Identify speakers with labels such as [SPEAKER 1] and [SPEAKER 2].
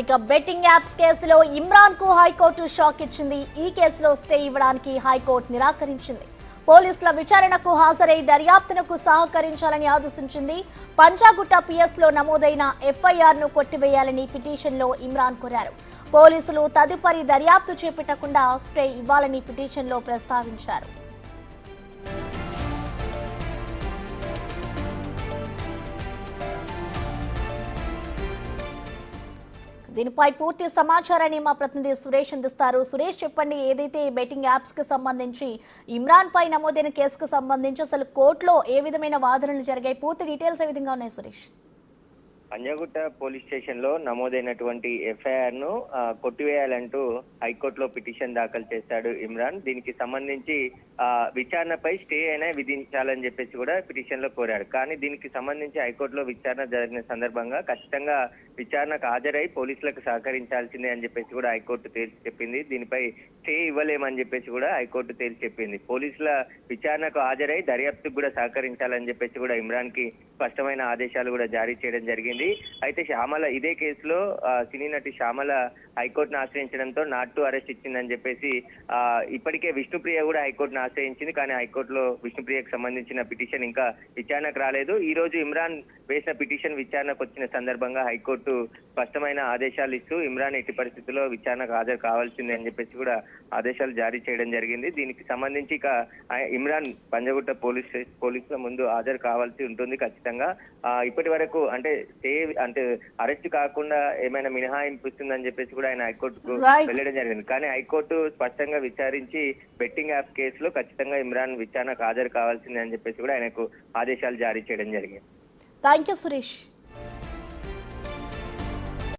[SPEAKER 1] ఇక betting apps కేసులో ఇమ్రాన్ కు హైకోర్టు షాక్ ఇచ్చింది. ఈ కేసులో స్టే ఇవ్వడానికి హైకోర్టు నిరాకరించింది. పోలీసుల విచారణకు హాజరై దర్యాప్తునకు సహకరించాలని ఆదేశించింది. పంజాగుట్ట పిఎస్ లో నమోదైన ఎఫ్ఐఆర్ ను కొట్టివేయాలని పిటిషన్ లో ఇమ్రాన్ కోరారు. పోలీసులు తదుపరి దర్యాప్తు చేపట్టకుండా స్టే ఇవ్వాలని పిటిషన్ లో ప్రస్తావించారు. దీనిపై పూర్తి సమాచారాన్ని మా ప్రతినిధి సురేష్ అందిస్తారు. సురేష్, చెప్పండి, ఏదైతే బెట్టింగ్ యాప్స్ కి సంబంధించి ఇమ్రాన్ పై నమోదైన కేసుకు సంబంధించి అసలు కోర్టులో ఏ విధమైన వాదనలు జరిగాయి, పూర్తి డీటెయిల్స్ ఏ విధంగా ఉన్నాయి సురేష్?
[SPEAKER 2] పంజాగుట్ట పోలీస్ స్టేషన్ లో నమోదైనటువంటి ఎఫ్ఐఆర్ ను కొట్టివేయాలంటూ హైకోర్టులో పిటిషన్ దాఖలు చేశాడు ఇమ్రాన్. దీనికి సంబంధించి విచారణపై స్టే అయినా విధించాలని చెప్పేసి కూడా పిటిషన్ లో కోరాడు. కానీ దీనికి సంబంధించి హైకోర్టులో విచారణ జరిగిన సందర్భంగా ఖచ్చితంగా విచారణకు హాజరై పోలీసులకు సహకరించాల్సిందే అని చెప్పేసి కూడా హైకోర్టు తేల్చి చెప్పింది. దీనిపై స్టే ఇవ్వలేమని చెప్పేసి కూడా హైకోర్టు తేల్చి చెప్పింది. పోలీసుల విచారణకు హాజరై దర్యాప్తుకు కూడా సహకరించాలని చెప్పేసి కూడా ఇమ్రాన్ కి స్పష్టమైన ఆదేశాలు కూడా జారీ చేయడం జరిగింది. అయితే శ్యామల ఇదే కేసులో సినీ నటి శ్యామల హైకోర్టును ఆశ్రయించడంతో నాట్ టు అరెస్ట్ ఇచ్చిందని చెప్పేసి ఇప్పటికే విష్ణుప్రియ కూడా హైకోర్టును ఆశ్రయించింది. కానీ హైకోర్టులో విష్ణుప్రియకు సంబంధించిన పిటిషన్ ఇంకా విచారణకు రాలేదు. ఈ రోజు ఇమ్రాన్ వేసిన పిటిషన్ విచారణకు వచ్చిన సందర్భంగా హైకోర్టు స్పష్టమైన ఆదేశాలు ఇస్తూ ఇమ్రాన్ ఎట్టి పరిస్థితుల్లో విచారణకు హాజరు కావాల్సిందే అని చెప్పేసి కూడా ఆదేశాలు జారీ చేయడం జరిగింది. దీనికి సంబంధించి ఇక ఇమ్రాన్ పంజాగుట్ట పోలీసుల ముందు హాజరు కావాల్సి ఉంటుంది ఖచ్చితంగా. ఇప్పటి వరకు అంటే అరెస్ట్ కాకుండా ఏమైనా మినహాయింపు ఇస్తుందని చెప్పేసి కూడా ఆయన హైకోర్టుకు వెళ్ళడం జరిగింది. కానీ హైకోర్టు స్పష్టంగా విచారించి బెట్టింగ్ యాప్ కేసులో ఖచ్చితంగా ఇమ్రాన్ విచారణకు హాజరు కావాల్సిందే అని చెప్పేసి కూడా ఆయనకు ఆదేశాలు జారీ చేయడం జరిగింది.
[SPEAKER 1] థాంక్యూ సురేష్.